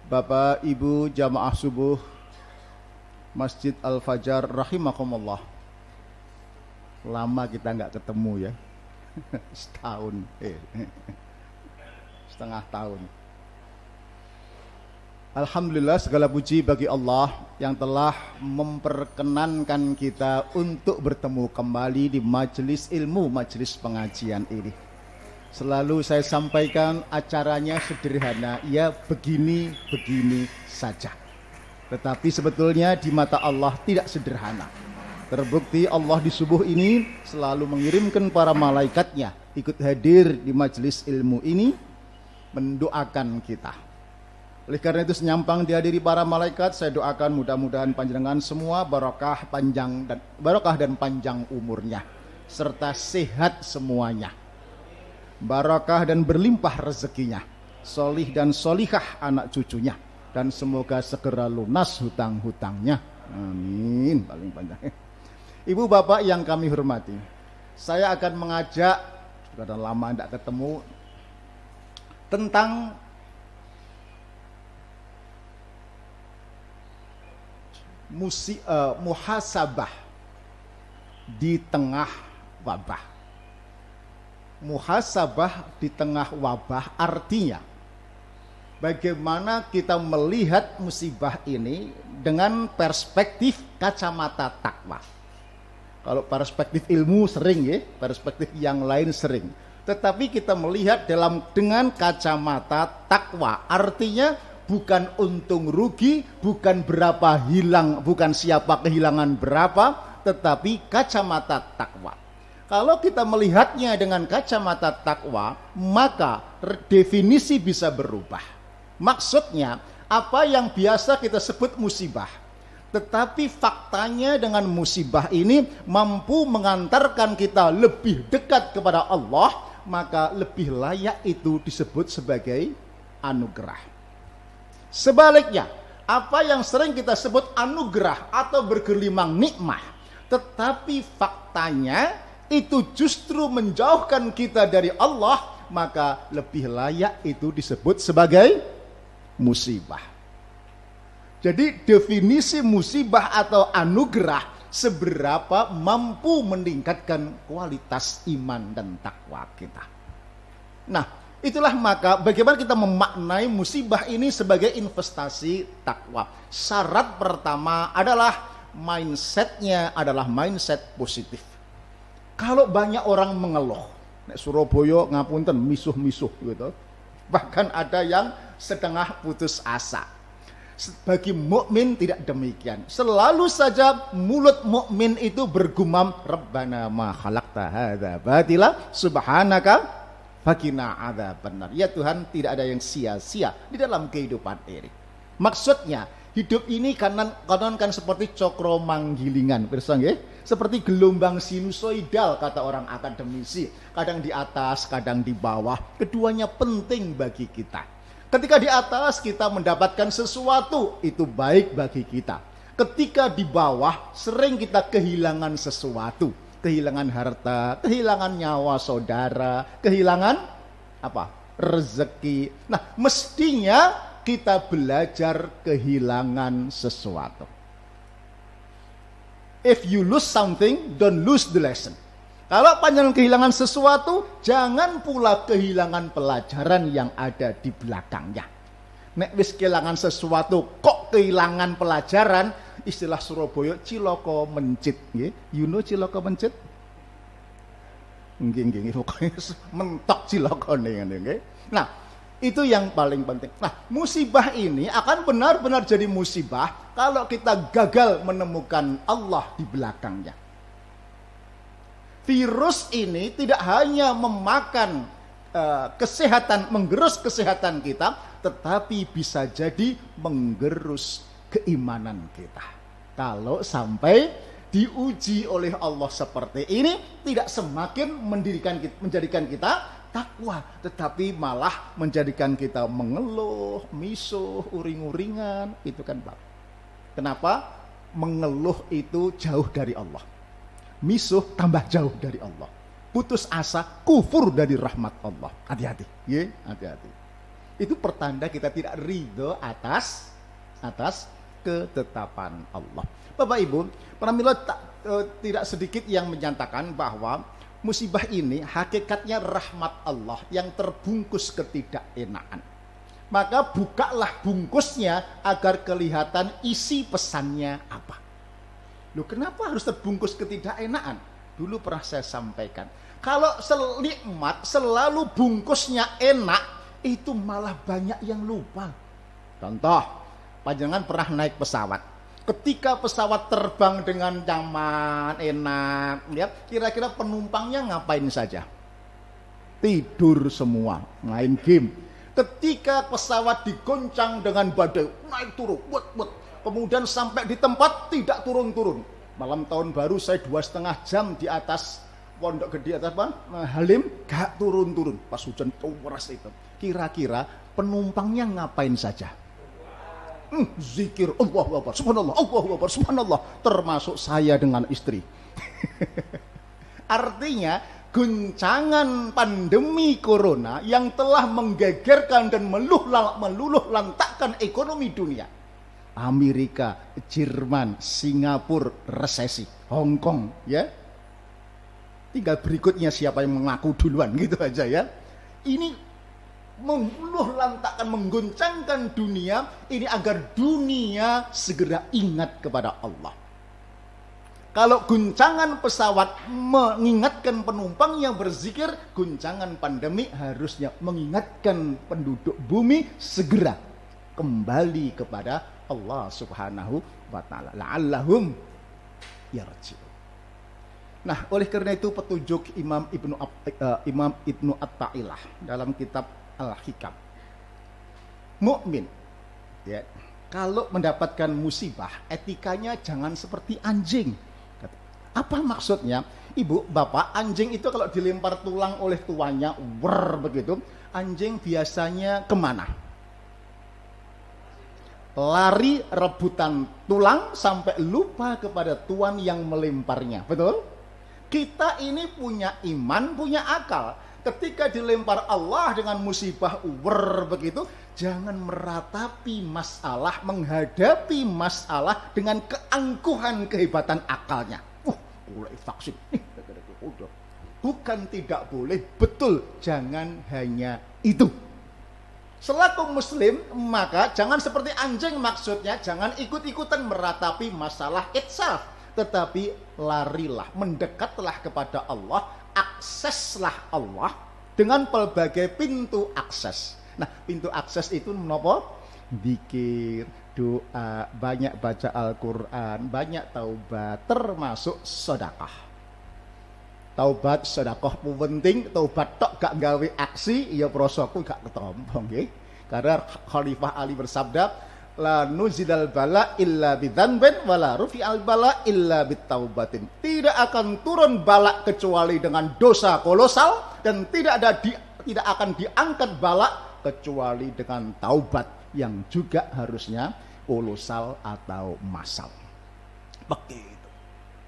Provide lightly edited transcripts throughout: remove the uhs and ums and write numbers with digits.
Bapak, Ibu, jamaah subuh Masjid Al-Fajar rahimakumullah. Lama kita nggak ketemu ya. Setahun, setengah tahun. Alhamdulillah, segala puji bagi Allah yang telah memperkenankan kita untuk bertemu kembali di majelis ilmu, majelis pengajian ini. Selalu saya sampaikan acaranya sederhana, ya begini saja. Tetapi sebetulnya di mata Allah tidak sederhana. Terbukti Allah di subuh ini selalu mengirimkan para malaikatnya ikut hadir di majelis ilmu ini mendoakan kita. Oleh karena itu senyampang dihadiri para malaikat, saya doakan mudah-mudahan panjenengan semua barokah dan panjang umurnya serta sehat semuanya. Barokah dan berlimpah rezekinya, solih dan solihah anak cucunya, dan semoga segera lunas hutang-hutangnya. Amin. Paling panjang. Ibu bapak yang kami hormati, saya akan mengajak, sudah lama tidak ketemu, tentang muhasabah di tengah wabah. Muhasabah di tengah wabah artinya bagaimana kita melihat musibah ini dengan perspektif kacamata takwa. Kalau perspektif ilmu sering ya, perspektif yang lain sering. Tetapi kita melihat dengan kacamata takwa, artinya bukan untung rugi, bukan berapa hilang, bukan siapa kehilangan berapa, tetapi kacamata takwa. Kalau kita melihatnya dengan kacamata takwa, maka definisi bisa berubah. Maksudnya, apa yang biasa kita sebut musibah, tetapi faktanya dengan musibah ini mampu mengantarkan kita lebih dekat kepada Allah, maka lebih layak itu disebut sebagai anugerah. Sebaliknya, apa yang sering kita sebut anugerah atau bergelimang nikmah, tetapi faktanya itu justru menjauhkan kita dari Allah, maka lebih layak itu disebut sebagai musibah. Jadi definisi musibah atau anugerah seberapa mampu meningkatkan kualitas iman dan takwa kita. Nah, itulah maka bagaimana kita memaknai musibah ini sebagai investasi takwa. Syarat pertama adalah mindsetnya adalah mindset positif. Kalau banyak orang mengeluh, Surabaya ngapunten misuh-misuh gitu. Bahkan ada yang setengah putus asa. Bagi mukmin tidak demikian. Selalu saja mulut mukmin itu bergumam, Rabbana ma khalaqta hadza batila subhanaka faqina adzabannar. Ya Tuhan, tidak ada yang sia-sia di dalam kehidupan ini. Maksudnya, hidup ini kan seperti cokro manggilingan, pirsa nggih? Seperti gelombang sinusoidal kata orang akademisi, kadang di atas, kadang di bawah. Keduanya penting bagi kita. Ketika di atas kita mendapatkan sesuatu, itu baik bagi kita. Ketika di bawah sering kita kehilangan sesuatu, kehilangan harta, kehilangan nyawa saudara, kehilangan apa? Rezeki. Nah, mestinya kita belajar kehilangan sesuatu. If you lose something, don't lose the lesson. Kalau panjenengan kehilangan sesuatu, jangan pula kehilangan pelajaran yang ada di belakangnya. Nek wis kehilangan sesuatu, kok kehilangan pelajaran? Istilah Surabaya, ciloko mencit. You know ciloko mencit? Nggih, pokoknya mentok ciloko nih. Nah, itu yang paling penting. Nah, musibah ini akan benar-benar jadi musibah kalau kita gagal menemukan Allah di belakangnya. Virus ini tidak hanya memakan kesehatan, menggerus kesehatan kita, tetapi bisa jadi menggerus keimanan kita. Kalau sampai diuji oleh Allah seperti ini, tidak semakin menjadikan kita takwa, tetapi malah menjadikan kita mengeluh, misuh, uring-uringan. Itu kan Pak. Kenapa? Mengeluh itu jauh dari Allah, misuh tambah jauh dari Allah, putus asa kufur dari rahmat Allah. Hati-hati, hati-hati. Itu pertanda kita tidak ridho atas ketetapan Allah. Bapak Ibu, pramila tidak sedikit yang menyatakan bahwa musibah ini hakikatnya rahmat Allah yang terbungkus ketidakenaan. Maka bukalah bungkusnya agar kelihatan isi pesannya apa. Loh, kenapa harus terbungkus ketidakenaan? Dulu pernah saya sampaikan, kalau nikmat selalu bungkusnya enak, itu malah banyak yang lupa. Contoh, panjenengan pernah naik pesawat. Ketika pesawat terbang dengan nyaman, enak, ya, kira-kira penumpangnya ngapain saja? Tidur semua, main game. Ketika pesawat digoncang dengan badai, naik turun, kemudian sampai di tempat tidak turun-turun. Malam tahun baru saya 2,5 jam di atas Pondok Gede, atas apa? Halim, gak turun-turun. Pas hujan deras itu. Kira-kira penumpangnya ngapain saja? Zikir, Allahu Akbar, subhanallah, Allahu Akbar, subhanallah. Termasuk saya dengan istri. Artinya, guncangan pandemi corona yang telah menggegerkan dan meluluh lantakkan ekonomi dunia. Amerika, Jerman, Singapura resesi, Hong Kong, ya. Tinggal berikutnya siapa yang mengaku duluan, gitu aja ya. Ini meluluh lantakkan, mengguncangkan dunia ini agar dunia segera ingat kepada Allah. Kalau guncangan pesawat mengingatkan penumpang yang berzikir, guncangan pandemi harusnya mengingatkan penduduk bumi segera kembali kepada Allah Subhanahu wa taala. La'allahum yarji'un. Nah, oleh karena itu petunjuk Imam Ibnu At-Ta'ilah dalam kitab Al-Hikam. Mukmin, ya, kalau mendapatkan musibah, etikanya jangan seperti anjing. Apa maksudnya? Ibu, bapak, anjing itu kalau dilempar tulang oleh tuannya, begitu, anjing biasanya kemana? Lari rebutan tulang sampai lupa kepada tuan yang melemparnya. Betul? Kita ini punya iman, punya akal. Ketika dilempar Allah dengan musibah begitu, jangan meratapi masalah, menghadapi masalah dengan keangkuhan kehebatan akalnya. Mulai vaksin. Bukan tidak boleh, betul, jangan hanya itu. Selaku muslim, maka jangan seperti anjing, maksudnya jangan ikut-ikutan meratapi masalah itself, tetapi larilah, mendekatlah kepada Allah, akseslah Allah dengan pelbagai pintu akses. Nah, pintu akses itu menapa? Zikir, doa, banyak baca Al-Quran, banyak taubat, termasuk sedekah. Taubat, sedekah penting, taubat tok gak gawe aksi, ya prosoku gak ketompo nggih. Karena Khalifah Ali bersabda, la nuzilal bala illa bidzanbin wala rufi'al bala illa bitaubatin. Tidak akan turun bala kecuali dengan dosa kolosal, dan tidak akan diangkat bala kecuali dengan taubat yang juga harusnya kolosal atau massal. Begitu.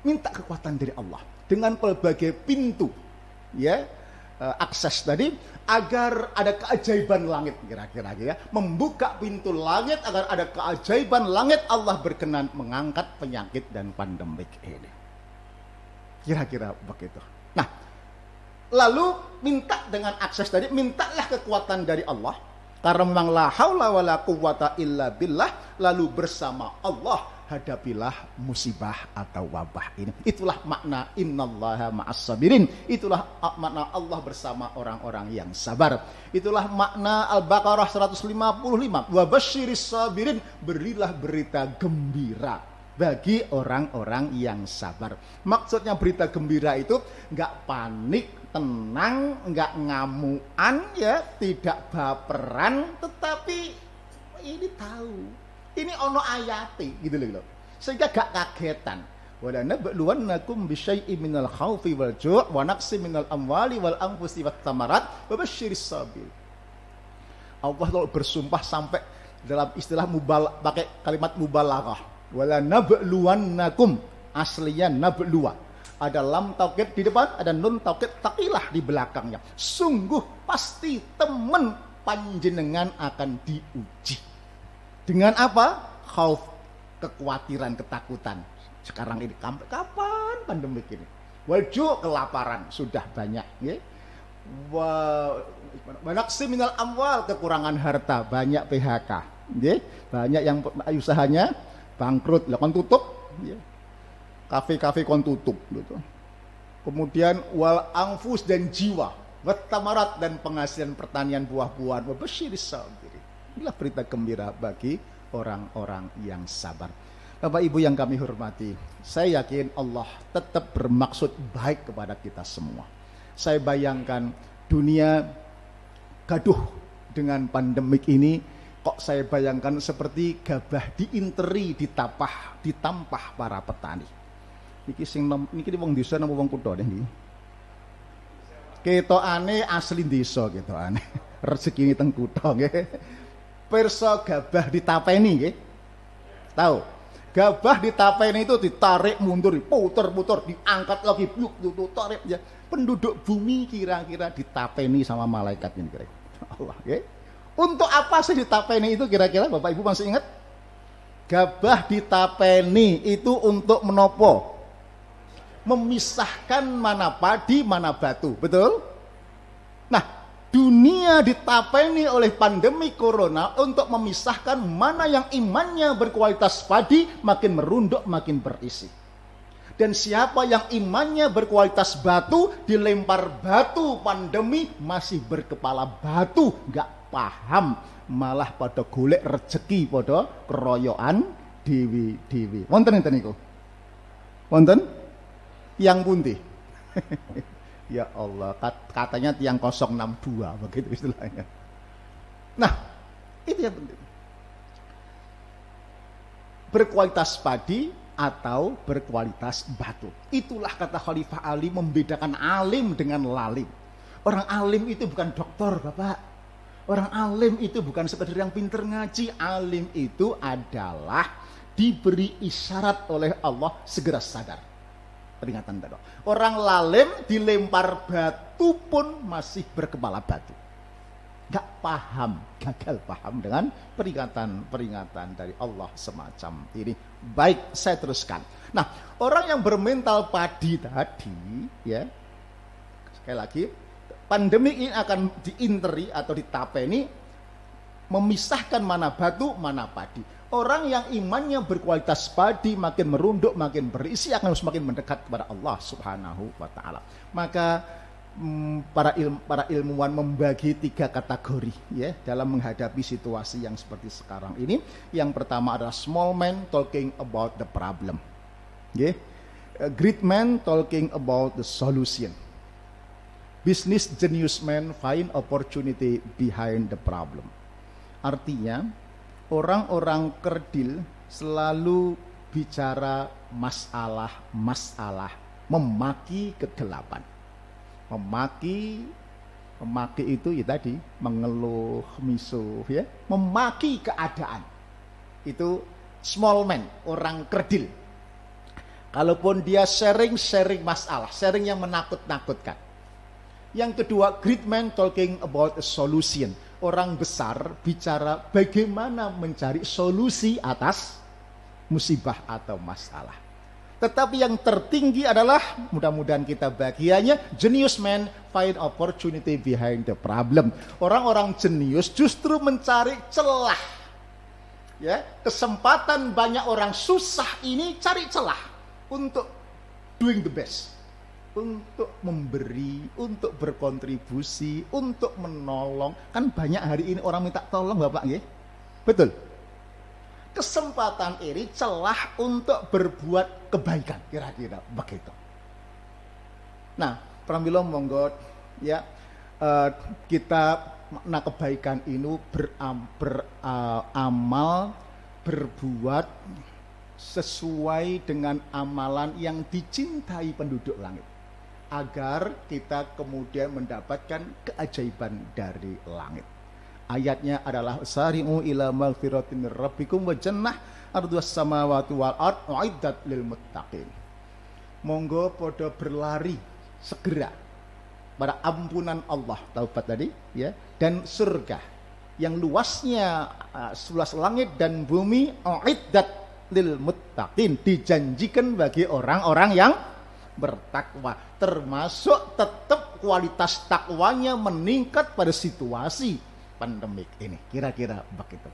Minta kekuatan dari Allah dengan pelbagai pintu, ya, akses tadi, agar ada keajaiban langit, kira-kira ya, membuka pintu langit agar ada keajaiban langit, Allah berkenan mengangkat penyakit dan pandemik ini. Kira-kira begitu. Nah, lalu minta dengan akses tadi, mintalah kekuatan dari Allah, karena memang la haula wala quwwata illa billah, lalu bersama Allah hadapilah musibah atau wabah ini. Itulah makna innallaha ma'as sabirin. Itulah makna Allah bersama orang-orang yang sabar. Itulah makna Al-Baqarah 155. Wa basyiris sabirin, berilah berita gembira bagi orang-orang yang sabar. Maksudnya berita gembira itu enggak panik, tenang, enggak ngamuan, ya, tidak baperan, tetapi ini tahu. Ini ono ayati gitu loh. Sehingga gak kagetan. Wala nabluwannakum bisyai'in minal khaufi wal ju' wa naqsin minal amwali wal anfusi wat thamarat wa basyiris sabir. Allah kalau bersumpah sampai dalam istilah pakai kalimat mubalaghah. Wala nabluwannakum, aslinya nabluwa. Ada lam taukid di depan, ada nun taukid taqilah di belakangnya. Sungguh pasti teman panjenengan akan diuji. Dengan apa? Khauf, kekhawatiran, ketakutan. Sekarang ini kapan pandemi ini? Wajib kelaparan sudah banyak, ya. Banyak minal amwal, kekurangan harta, banyak PHK, ya. Banyak yang usahanya bangkrut, kon tutup, ya. Kafe-kafe kon tutup, gitu. Kemudian wal anfus dan jiwa, watamarat dan penghasilan pertanian buah-buahan, wabasyiris sabirin. Inilah berita gembira bagi orang-orang yang sabar. Bapak Ibu yang kami hormati, saya yakin Allah tetap bermaksud baik kepada kita semua. Saya bayangkan dunia gaduh dengan pandemik ini, kok saya bayangkan seperti gabah diinteri, ditampah para petani. Niki wong desa napa wong kutha niki? Ketokane asli desa ketokane. Rezekine teng kutha nggih. Pirsa gabah ditapeni nggih. Tahu? Gabah ditapeni itu ditarik mundur, puter-puter, diangkat lagi, tarik ya. Penduduk bumi kira-kira ditapeni sama malaikat ini kira-kira. Allah, okay? Untuk apa sih ditapeni itu kira-kira Bapak Ibu masih ingat? Gabah ditapeni itu untuk menopo? Memisahkan mana padi, mana batu, betul? Nah, dunia ditapeni oleh pandemi corona untuk memisahkan mana yang imannya berkualitas padi, makin merunduk, makin berisi. Dan siapa yang imannya berkualitas batu, dilempar batu pandemi, masih berkepala batu, gak paham, malah pada golek rezeki, pada keroyokan dewi-dewi. Wonten enten niku? Wonten? Yang pundi? Ya Allah, katanya tiang 062 begitu istilahnya. Nah, itu yang penting. Berkualitas padi atau berkualitas batu. Itulah kata Khalifah Ali membedakan alim dengan lalim. Orang alim itu bukan dokter, Bapak. Orang alim itu bukan sekedar yang pinter ngaji. Alim itu adalah diberi isyarat oleh Allah segera sadar. Peringatan tadi. Orang lalim dilempar batu pun masih berkepala batu. Gak paham, gagal paham dengan peringatan dari Allah semacam ini. Baik, saya teruskan. Nah, orang yang bermental padi tadi, ya, sekali lagi, pandemi ini akan diinteri atau ditapeni, memisahkan mana batu, mana padi. Orang yang imannya berkualitas padi makin merunduk, makin berisi akan semakin mendekat kepada Allah Subhanahu wa taala. Maka para ilmuwan membagi 3 kategori ya dalam menghadapi situasi yang seperti sekarang ini. Yang pertama adalah small man talking about the problem. Ya. Great man talking about the solution. Business genius man find opportunity behind the problem. Artinya orang-orang kerdil selalu bicara masalah, memaki kegelapan. Memaki itu ya tadi, mengeluh, misuh ya, memaki keadaan. Itu small man, orang kerdil. Kalaupun dia sharing masalah, sharing yang menakut-nakutkan. Yang kedua, great man talking about a solution. Orang besar bicara bagaimana mencari solusi atas musibah atau masalah. Tetapi yang tertinggi adalah, mudah-mudahan kita bagiannya, genius man find opportunity behind the problem. Orang-orang jenius justru mencari celah. Ya, kesempatan banyak orang susah ini cari celah untuk doing the best. Untuk memberi, untuk berkontribusi, untuk menolong. Kan banyak hari ini orang minta tolong Bapak nggih? Betul. Kesempatan ini celah untuk berbuat kebaikan, kira-kira begitu. Nah, pramila monggo ya, kita makna kebaikan ini beramal, berbuat sesuai dengan amalan yang dicintai penduduk langit, agar kita kemudian mendapatkan keajaiban dari langit. Ayatnya adalah sari'u ila maghfiratin min rabbikum wa jannah ardhus samawati wal ard uiddat lil muttaqin. Monggo podo berlari segera pada ampunan Allah, taubat tadi ya, dan surga. yang luasnya seluas langit dan bumi, uiddat lil muttaqin, dijanjikan bagi orang-orang yang bertakwa. Termasuk tetap kualitas takwanya meningkat pada situasi pandemik ini. Kira-kira begitu.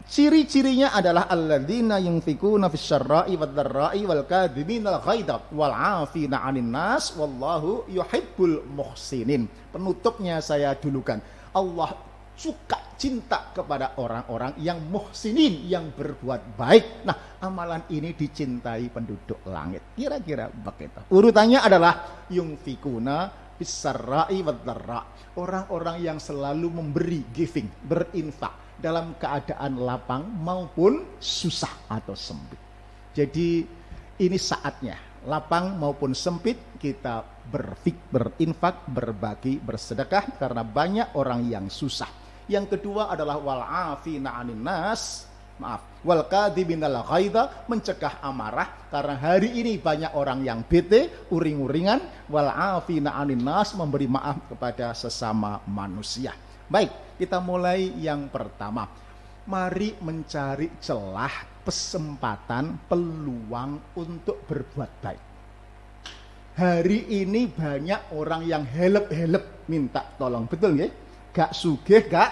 Ciri-cirinya adalah alladzina yunfikuna fis syarra'i wad dharra'i wal kadhiminal ghaidha wal 'afina 'anil nas wallahu yuhibbul muhsinin. Penutupnya saya dulukan. Allah suka cinta kepada orang-orang yang muhsinin, yang berbuat baik. Nah, amalan ini dicintai penduduk langit. Kira-kira begitu. Urutannya adalah yunfikuna fis syarra'i wad dharra. Orang-orang yang selalu memberi, giving, berinfak dalam keadaan lapang maupun susah atau sempit. Jadi ini saatnya, lapang maupun sempit, kita berinfak, berbagi, bersedekah karena banyak orang yang susah. Yang kedua adalah wal 'afina 'anil nas, wal kadhiminal ghaidha, mencegah amarah karena hari ini banyak orang yang bete, uring-uringan. Wal 'afina 'anil nas, memberi maaf kepada sesama manusia. Baik, kita mulai yang pertama. Mari mencari celah, kesempatan, peluang untuk berbuat baik. Hari ini banyak orang yang helep-helep minta tolong, betul nggih? Gak sugih, gak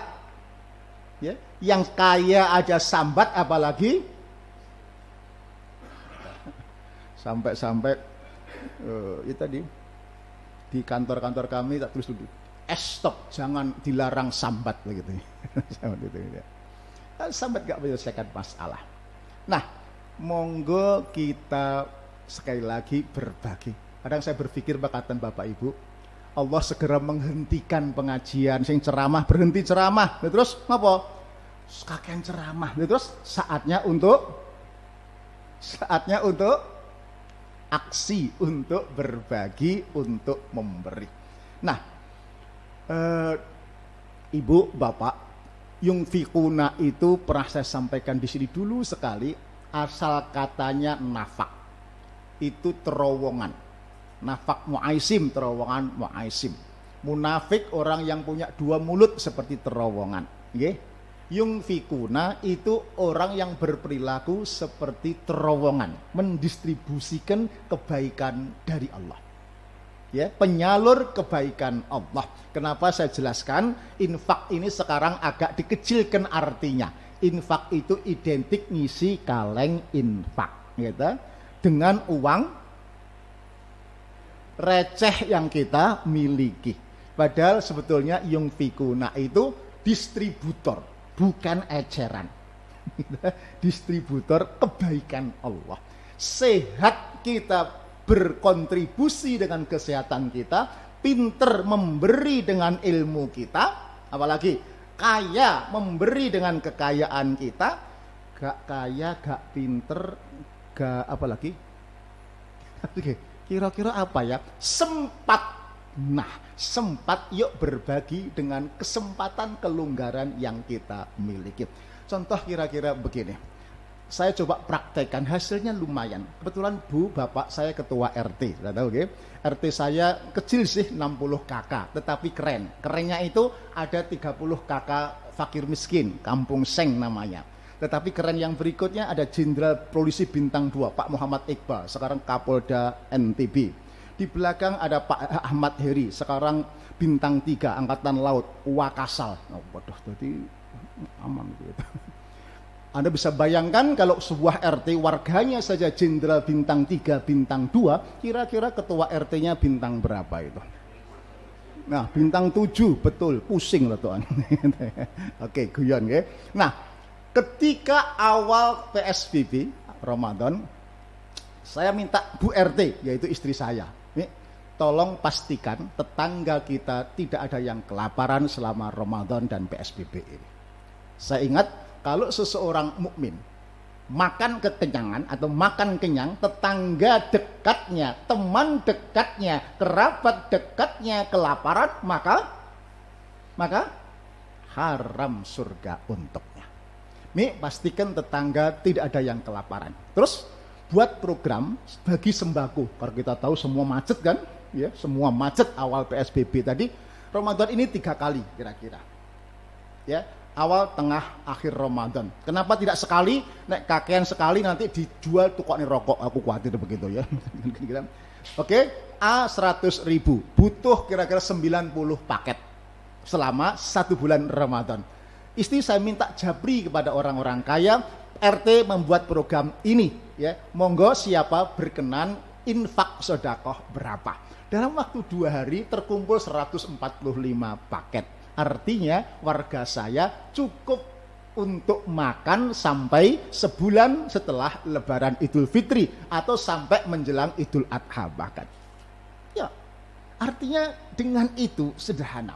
ya. Yang kaya aja sambat, apalagi sampai-sampai itu tadi di kantor-kantor kami tak tulis dulu, stop, jangan dilarang sambat begitu. Sambat gak menyelesaikan masalah. Nah, monggo kita sekali lagi berbagi. Kadang saya berpikir bakatan Bapak Ibu, Allah segera menghentikan pengajian, sing ceramah berhenti ceramah, terus apa? Kakean ceramah, terus saatnya untuk aksi, untuk berbagi, untuk memberi. Nah, Ibu, Bapak, yunfikuna itu pernah saya sampaikan di sini dulu sekali. Asal katanya nafak, itu terowongan. Nafak mu'aisim, terowongan mu'aisim. Munafik orang yang punya dua mulut seperti terowongan. Okay? Yunfikuna itu orang yang berperilaku seperti terowongan, mendistribusikan kebaikan dari Allah. Ya, penyalur kebaikan Allah. Kenapa saya jelaskan infak ini sekarang agak dikecilkan artinya. Infak itu identik ngisi kaleng infak, gitu, dengan uang receh yang kita miliki. Padahal sebetulnya yunfikuna itu distributor, bukan eceran. Distributor kebaikan Allah. Sehat kita berkontribusi dengan kesehatan kita, pinter memberi dengan ilmu kita, apalagi kaya memberi dengan kekayaan kita, gak kaya, gak pinter, gak apalagi, kira-kira apa ya? Sempat. Nah, sempat yuk berbagi dengan kesempatan kelonggaran yang kita miliki. Contoh kira-kira begini. Saya coba praktekkan, hasilnya lumayan. Kebetulan Bu, Bapak saya ketua RT, sudah tahu okay? RT saya kecil sih, 60 kakak, tetapi keren. Kerennya itu ada 30 kakak fakir miskin, Kampung Seng namanya. Tetapi keren yang berikutnya ada Jenderal Polisi Bintang 2, Pak Muhammad Iqbal, sekarang Kapolda NTB. Di belakang ada Pak Ahmad Heri, sekarang Bintang 3, Angkatan Laut, Wakasal. Oh, waduh, jadi aman gitu. Anda bisa bayangkan kalau sebuah RT warganya saja Jenderal Bintang 3, Bintang 2, kira-kira ketua RT-nya bintang berapa itu? Nah, bintang 7, betul, pusing lah tuan. Oke, guyon ya. Nah, ketika awal PSBB Ramadan, saya minta Bu RT, yaitu istri saya, nih, tolong pastikan tetangga kita tidak ada yang kelaparan selama Ramadan dan PSBB ini. Saya ingat, kalau seseorang mukmin makan kekenyangan atau makan kenyang, tetangga dekatnya, teman dekatnya, kerabat dekatnya kelaparan, maka haram surga untuknya. Nih, pastikan tetangga tidak ada yang kelaparan. Terus buat program bagi sembako. Kalau kita tahu semua macet kan, ya, semua macet awal PSBB tadi. Ramadan ini 3 kali kira-kira. Ya, awal, tengah, akhir Ramadan. Kenapa tidak sekali? Nek kakean sekali nanti dijual tukok nih rokok. Aku khawatir begitu ya. Oke, A 100.000 butuh kira-kira 90 paket selama 1 bulan Ramadan. Istri saya minta jabri kepada orang-orang kaya, RT membuat program ini ya. Monggo siapa berkenan infak sedekah berapa. Dalam waktu 2 hari terkumpul 145 paket. Artinya warga saya cukup untuk makan sampai sebulan setelah Lebaran Idul Fitri atau sampai menjelang Idul Adha bahkan. Ya, artinya dengan itu sederhana.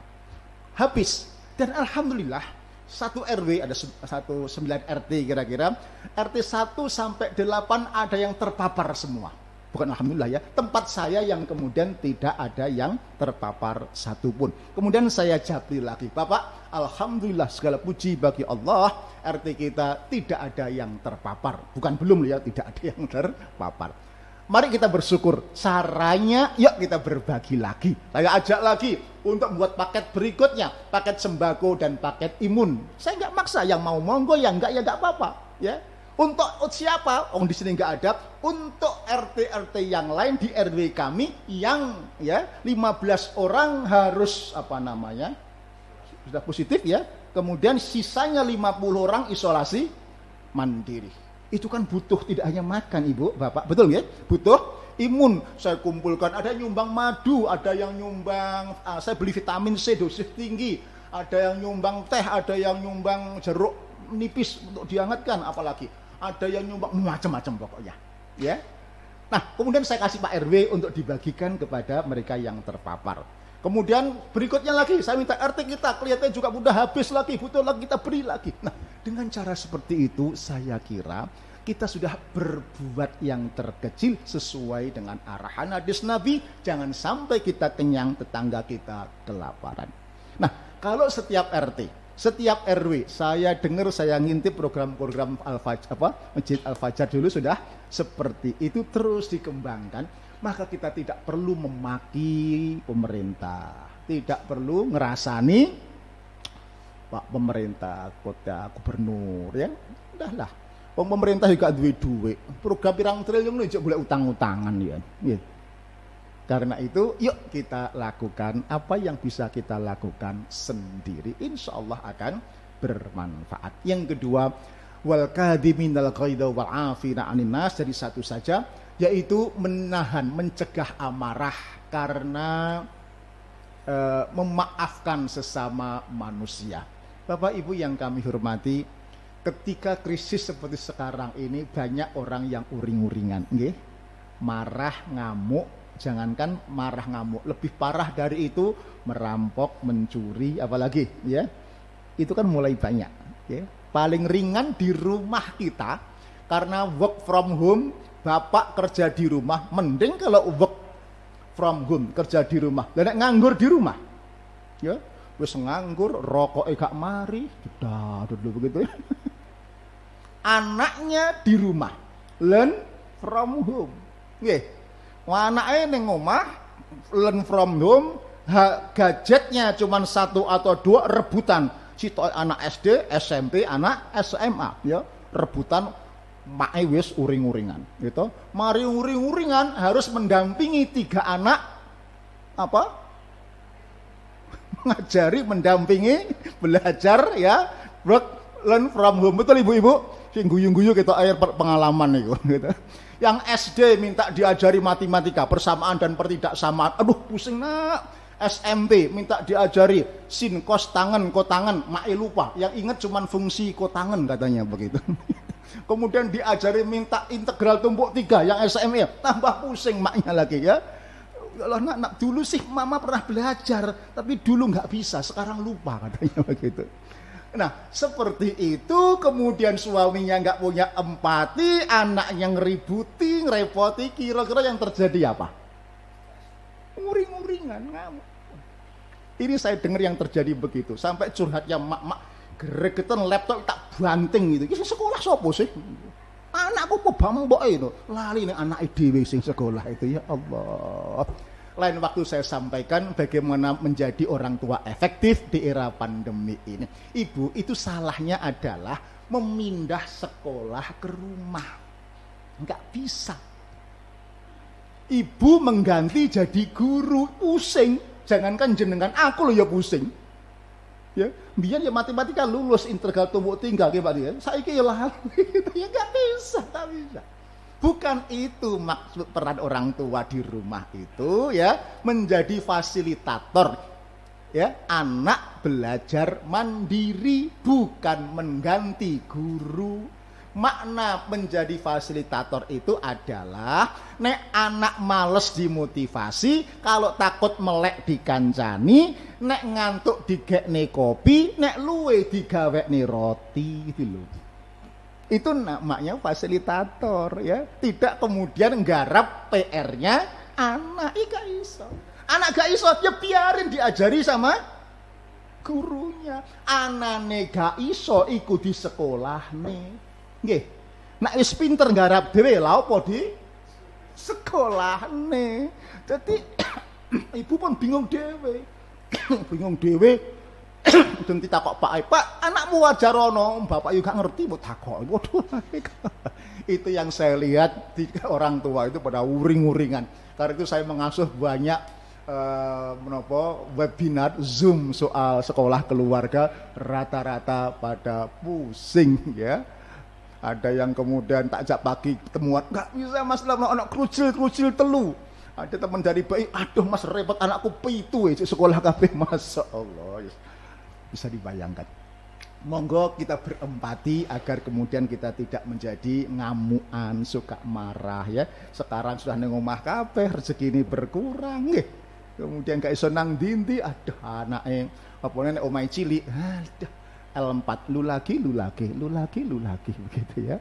Habis. Dan alhamdulillah 1 RW ada 9 RT kira-kira. RT 1 sampai 8 ada yang terpapar semua. Bukan alhamdulillah ya, tempat saya yang kemudian tidak ada yang terpapar satupun. Kemudian saya jabri lagi, Bapak, alhamdulillah segala puji bagi Allah, RT kita tidak ada yang terpapar. Bukan belum ya, tidak ada yang terpapar. Mari kita bersyukur. Caranya, yuk kita berbagi lagi. Saya ajak lagi untuk membuat paket berikutnya, paket sembako dan paket imun. Saya nggak maksa, yang mau monggo, yang nggak ya nggak apa-apa. Ya. Untuk siapa? Oh di sini nggak ada. Untuk RT-RT yang lain di RW kami yang ya 15 orang harus apa namanya sudah positif ya. Kemudian sisanya 50 orang isolasi mandiri. Itu kan butuh tidak hanya makan ibu, bapak, betul ya? Butuh imun. Saya kumpulkan. Ada yang nyumbang madu, ada yang nyumbang. Saya beli vitamin C dosis tinggi. Ada yang nyumbang teh, ada yang nyumbang jeruk nipis untuk dihangatkan, apalagi. Ada yang nyumbang macam-macam pokoknya, ya. Nah, kemudian saya kasih Pak RW untuk dibagikan kepada mereka yang terpapar. Kemudian berikutnya lagi, saya minta RT kita, kelihatannya juga udah habis lagi, butuh lagi, kita beri lagi. Nah, dengan cara seperti itu, saya kira kita sudah berbuat yang terkecil sesuai dengan arahan hadis Nabi. Jangan sampai kita kenyang, tetangga kita kelaparan. Nah, kalau setiap RT, setiap RW, saya dengar, saya ngintip program-program Masjid Al-Fajar dulu sudah seperti itu terus dikembangkan, maka kita tidak perlu memaki pemerintah, tidak perlu ngerasani Pak pemerintah, kota, gubernur, ya, udahlah. Pemerintah juga duit, program pirang triliun itu boleh utang-utangan ya. Gitu. Karena itu, yuk kita lakukan apa yang bisa kita lakukan sendiri. Insya Allah akan bermanfaat. Yang kedua, wal kadhiminal ghaidha wal 'afina 'anil nas, jadi satu saja, yaitu menahan, mencegah amarah karena memaafkan sesama manusia. Bapak Ibu yang kami hormati, ketika krisis seperti sekarang ini banyak orang yang uring-uringan, nggih. Marah, ngamuk. Jangankan marah ngamuk, lebih parah dari itu merampok, mencuri, apalagi ya. Itu kan mulai banyak ya. Paling ringan di rumah kita karena work from home, bapak kerja di rumah, mending kalau work from home kerja di rumah. Dan nganggur di rumah. Ya, wis nganggur, rokok gak mari, dulu begitu ya. Anaknya di rumah, learn from home. Nggih. Anaknya ning omah learn from home, gadgetnya cuma 1 atau 2 rebutan. Sitok anak SD, SMP, anak SMA ya, rebutan mae wis uring-uringan gitu. Mari uring-uringan harus mendampingi 3 anak apa? Ngajari, mendampingi, belajar ya, learn from home. Betul ibu-ibu? Sing guyu-guyu kita air pengalaman itu gitu. Yang SD minta diajari matematika, persamaan dan pertidaksamaan. Aduh pusing nak. SMP minta diajari sin, kos, tangan, kotangan, mae lupa. Yang ingat cuman fungsi kotangan katanya begitu. Kemudian diajari minta integral tumpuk 3 yang SMA, tambah pusing maknya lagi ya. Ya Allah nak dulu sih mama pernah belajar, tapi dulu nggak bisa, sekarang lupa katanya begitu. Nah seperti itu, kemudian suaminya nggak punya empati, anaknya ngeributi, ngerepoti, kira-kira yang terjadi apa? Nguring-nguringan, ngamuk. Ini saya dengar yang terjadi begitu, sampai curhatnya mak gregetan laptop tak banting gitu. Ini sekolah sopo sih? Anakku apa bambok itu? Lali nih anak dhewe sing sekolah itu, ya Allah. lain waktu saya sampaikan bagaimana menjadi orang tua efektif di era pandemi ini. Ibu, itu salahnya adalah memindah sekolah ke rumah. Enggak bisa. Ibu mengganti jadi guru, pusing. Jangankan jenengan, aku loh ya pusing. Ya, biar ya matematika lulus integral tumbuk tinggal ya Pak ya. Saiki ya lalu ya enggak bisa, enggak bisa. Bukan itu maksud peran orang tua di rumah itu ya, menjadi fasilitator. Ya, anak belajar mandiri bukan mengganti guru. Makna menjadi fasilitator itu adalah nek anak males dimotivasi, kalau takut melek dikancani, nek ngantuk digekne kopi, nek luwe digawekne roti gitu loh. Itu namanya fasilitator ya, tidak kemudian nggarap PR-nya anak. Gak iso. Anak gak iso ya biarin diajari sama gurunya. Anane gak iso iku di sekolah nih. Nggih. Nek wis pinter nggarap dhewe lha apa di sekolahne. Dadi ibu pun bingung dhewe. Bingung dhewe. Dan ditakok Pak, anakmu wajar ono, bapak juga ngerti mbok takok. Waduh. Itu yang saya lihat di orang tua itu pada uring-uringan. Karena itu saya mengasuh banyak webinar Zoom soal sekolah keluarga, rata-rata pada pusing ya. Ada yang kemudian tak ajak pagi ketemuan, nggak bisa mas, anak kerucil telu. Ada teman dari bayi, aduh mas repot anakku pitu sekolah kabeh, masya Allah. Bisa dibayangkan. Monggo kita berempati agar kemudian kita tidak menjadi ngamuan, suka marah ya. Sekarang sudah nang omah kabeh, rezeki ini berkurang nggih. Kemudian gak iso nang ndi, aduh anake apa nek omahe cilik, aduh L4 lu lagi begitu ya.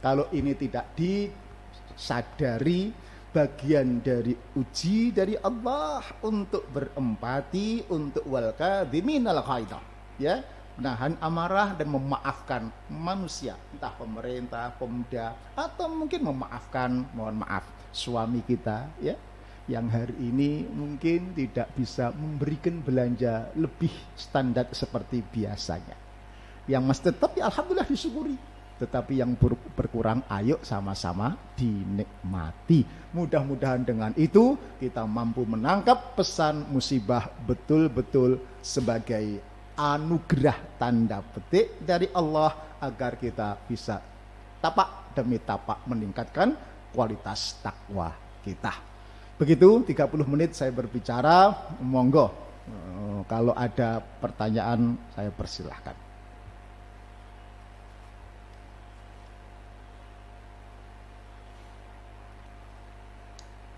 Kalau ini tidak disadari bagian dari uji dari Allah untuk berempati, untuk wal kadhiminal ghaidha ya, menahan amarah dan memaafkan manusia, entah pemerintah, pemuda, atau mungkin memaafkan, mohon maaf, suami kita ya, yang hari ini mungkin tidak bisa memberikan belanja lebih standar seperti biasanya. Yang masih tetap ya alhamdulillah disyukuri, tetapi yang berkurang ayo sama-sama dinikmati. Mudah-mudahan dengan itu kita mampu menangkap pesan musibah betul-betul sebagai anugerah tanda petik dari Allah, agar kita bisa tapak demi tapak meningkatkan kualitas takwa kita. Begitu 30 menit saya berbicara, monggo kalau ada pertanyaan saya persilahkan.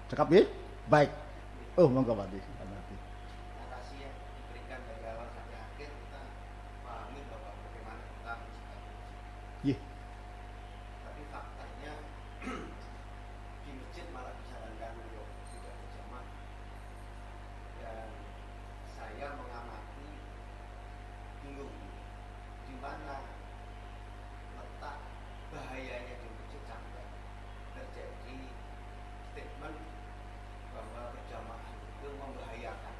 Cakap ya? Baik. Oh, monggo Pak Di. Narasi yang diberikan dari awal sampai akhir kita pahami bahwa bagaimana kita Iya. tapi faktanya di masjid malah disarankan untuk tidak berjamaah, dan saya mengamati bingung di mana letak bahayanya di masjid sampai terjadi statement bahwa berjamaah itu membahayakan.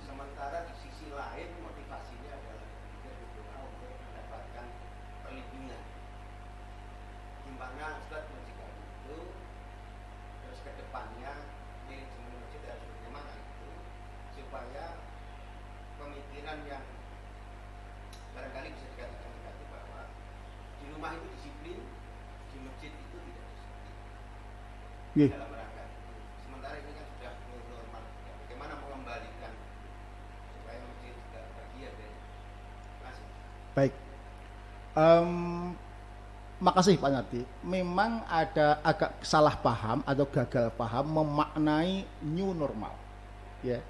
Sementara di sisi lain motivasinya adalah kita berdoa untuk mendapatkan perlindungan. Di mana Ustaz menjaga itu, terus ke depannya manajemen masjid harus bagaimana itu, supaya pemikiran yang barangkali bisa dikatakan negatif bahwa di rumah itu disiplin, di masjid itu tidak disiplin. Dalam rangka itu. Sementara ini kan sudah normal. Bagaimana mengembalikan supaya masjid juga bagian dari. Terima kasih. Baik. Makasih Pak Nadi. Memang ada agak salah paham atau gagal paham memaknai new normal. Ya.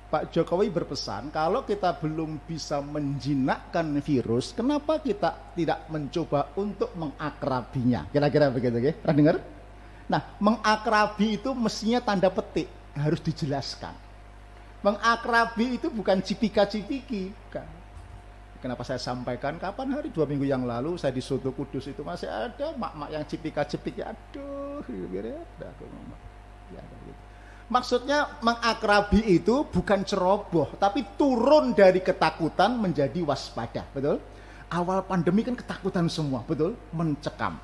Pak Jokowi berpesan kalau kita belum bisa menjinakkan virus, kenapa kita tidak mencoba untuk mengakrabinya? Kira-kira begitu ya. Pernah dengar? Nah, mengakrabi itu mestinya tanda petik, harus dijelaskan. Mengakrabi itu bukan cipika-cipiki, bukan. Kenapa saya sampaikan, kapan hari 2 minggu yang lalu saya di Soto Kudus itu masih ada mak-mak yang cipika-cipiki, aduh, ya, Maksudnya mengakrabi itu bukan ceroboh, tapi turun dari ketakutan menjadi waspada, betul? Awal pandemi kan ketakutan semua, betul? Mencekam.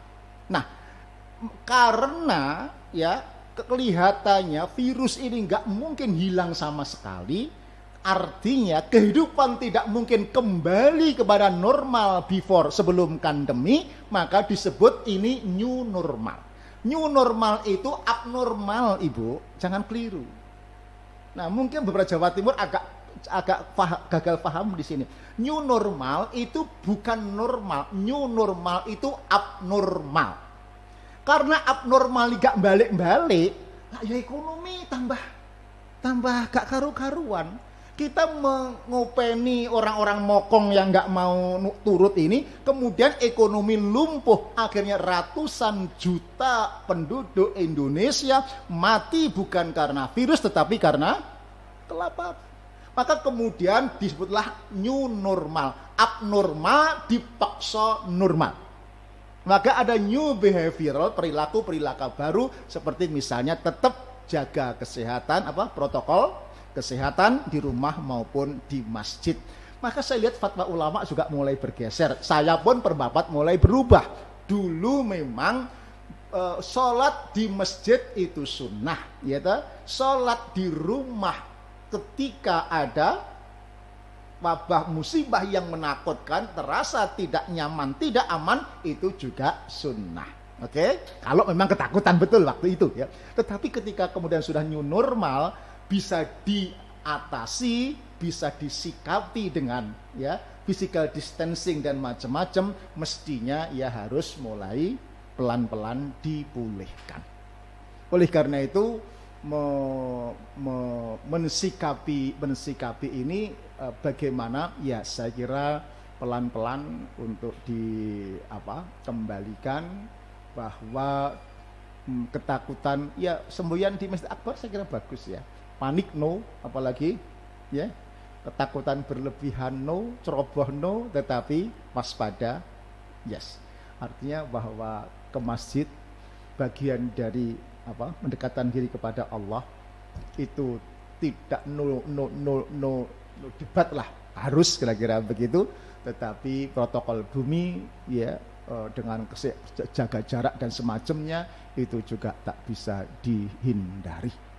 Nah, karena ya kelihatannya virus ini nggak mungkin hilang sama sekali, artinya kehidupan tidak mungkin kembali kepada normal sebelum pandemi, maka disebut ini new normal. New normal itu abnormal, Ibu, jangan keliru. Nah, mungkin beberapa Jawa Timur agak gagal paham di sini. New normal itu bukan normal, new normal itu abnormal. Karena abnormal gak balik-balik, ya ekonomi tambah gak karu-karuan. Kita mengopeni orang-orang mokong yang nggak mau turut ini, kemudian ekonomi lumpuh, akhirnya ratusan juta penduduk Indonesia mati bukan karena virus tetapi karena kelaparan. Maka kemudian disebutlah new normal, abnormal dipaksa normal. Maka ada new behavioral, perilaku baru, seperti misalnya tetap jaga kesehatan, protokol kesehatan di rumah maupun di masjid. Maka saya lihat fatwa ulama juga mulai bergeser. Saya pun perbapat mulai berubah. Dulu memang sholat di masjid itu sunnah, ya toh? Sholat di rumah ketika ada wabah musibah yang menakutkan, terasa tidak nyaman, tidak aman, itu juga sunnah. Oke? Kalau memang ketakutan betul waktu itu, ya. Tetapi ketika kemudian sudah new normal, bisa diatasi, bisa disikapi dengan ya physical distancing dan macam-macam, mestinya ya harus mulai pelan-pelan dipulihkan. Oleh karena itu mensikapi ini bagaimana, ya saya kira pelan-pelan untuk kembalikan bahwa ketakutan ya semboyan di Masjid Akbar saya kira bagus ya. Panik no, apalagi ya, ketakutan berlebihan no, ceroboh no, tetapi waspada yes. Artinya bahwa ke masjid bagian dari mendekatan diri kepada Allah, itu tidak no debat lah, harus kira-kira begitu. Tetapi protokol bumi ya dengan jaga jarak dan semacamnya itu juga tak bisa dihindari.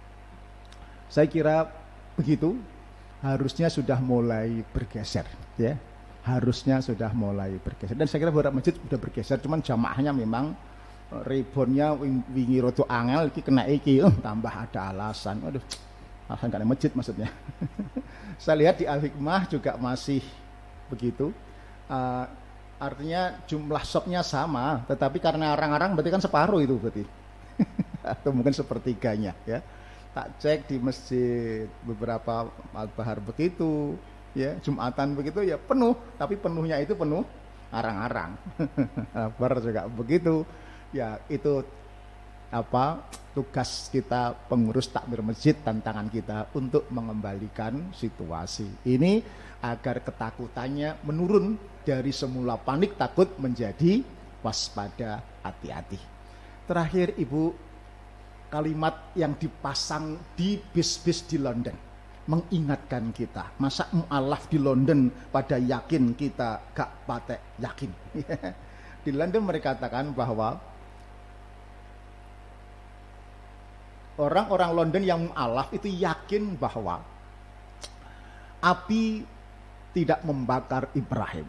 Saya kira begitu, harusnya sudah mulai bergeser, ya. Harusnya sudah mulai bergeser. Dan saya kira beberapa masjid sudah bergeser, cuman jamaahnya memang ribonnya wingi rodo angel iki kena iki, tambah ada alasan. Waduh, alasan gak ada masjid maksudnya. Saya lihat di Al-Hikmah juga masih begitu. Artinya jumlah shopnya sama, tetapi karena arang-arang berarti kan separuh itu berarti. Atau mungkin sepertiganya, ya. Tak cek di masjid beberapa Al-Bahar begitu, ya, Jumatan begitu ya penuh, tapi penuhnya itu penuh arang-arang. Al-Bahar juga begitu. Ya, itu tugas kita pengurus takmir masjid, tantangan kita untuk mengembalikan situasi ini agar ketakutannya menurun dari semula panik takut menjadi waspada, hati-hati. Terakhir, Ibu, kalimat yang dipasang di bis-bis di London mengingatkan kita, masa mu'alaf di London pada yakin, kita gak patek yakin. Di London mereka katakan bahwa orang-orang London yang mu'alaf itu yakin bahwa api tidak membakar Ibrahim,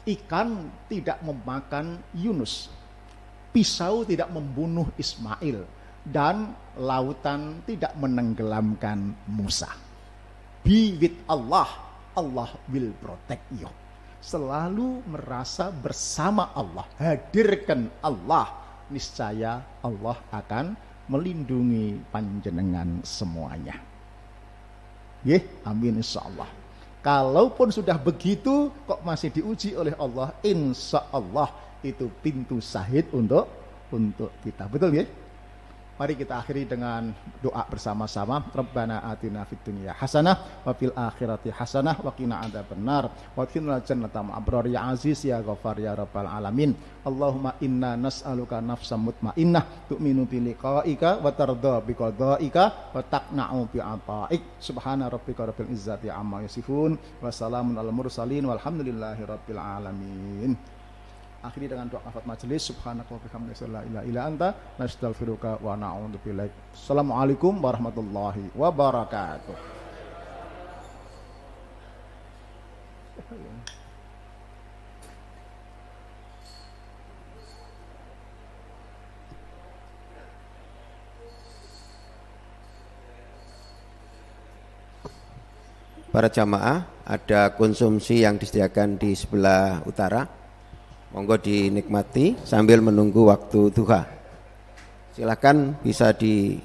ikan tidak memakan Yunus, pisau tidak membunuh Ismail, dan lautan tidak menenggelamkan Musa. Be with Allah, Allah will protect you. Selalu merasa bersama Allah, hadirkan Allah, niscaya Allah akan melindungi panjenengan semuanya. Amin insyaallah. Kalaupun sudah begitu kok masih diuji oleh Allah, insyaallah itu pintu syahid untuk kita. Betul ya? Mari kita akhiri dengan doa bersama-sama. Rabbana atina fid dunya hasanah wa fil akhirati hasanah wa qina adzabannar wa qina jannata ma'abrar ya aziz ya ghafar ya rabbal alamin. Allahumma inna nas'aluka nafsan mutmainnah tu'minu bi liqa'ika wa tardha bi qada'ika wa taqna'u bi ata'ik. Subhana rabbika rabbil izzati amma yasifun wa salamun alal mursalin walhamdulillahi rabbil alamin. Akhiri dengan doa kafat majelis. Subhanaka wa bihamdika la ilaha illa anta nastaghfiruka wa na'udzu billaik. Assalamualaikum warahmatullahi wabarakatuh. Para jamaah, ada konsumsi yang disediakan di sebelah utara. Monggo dinikmati sambil menunggu waktu duha. Silakan bisa di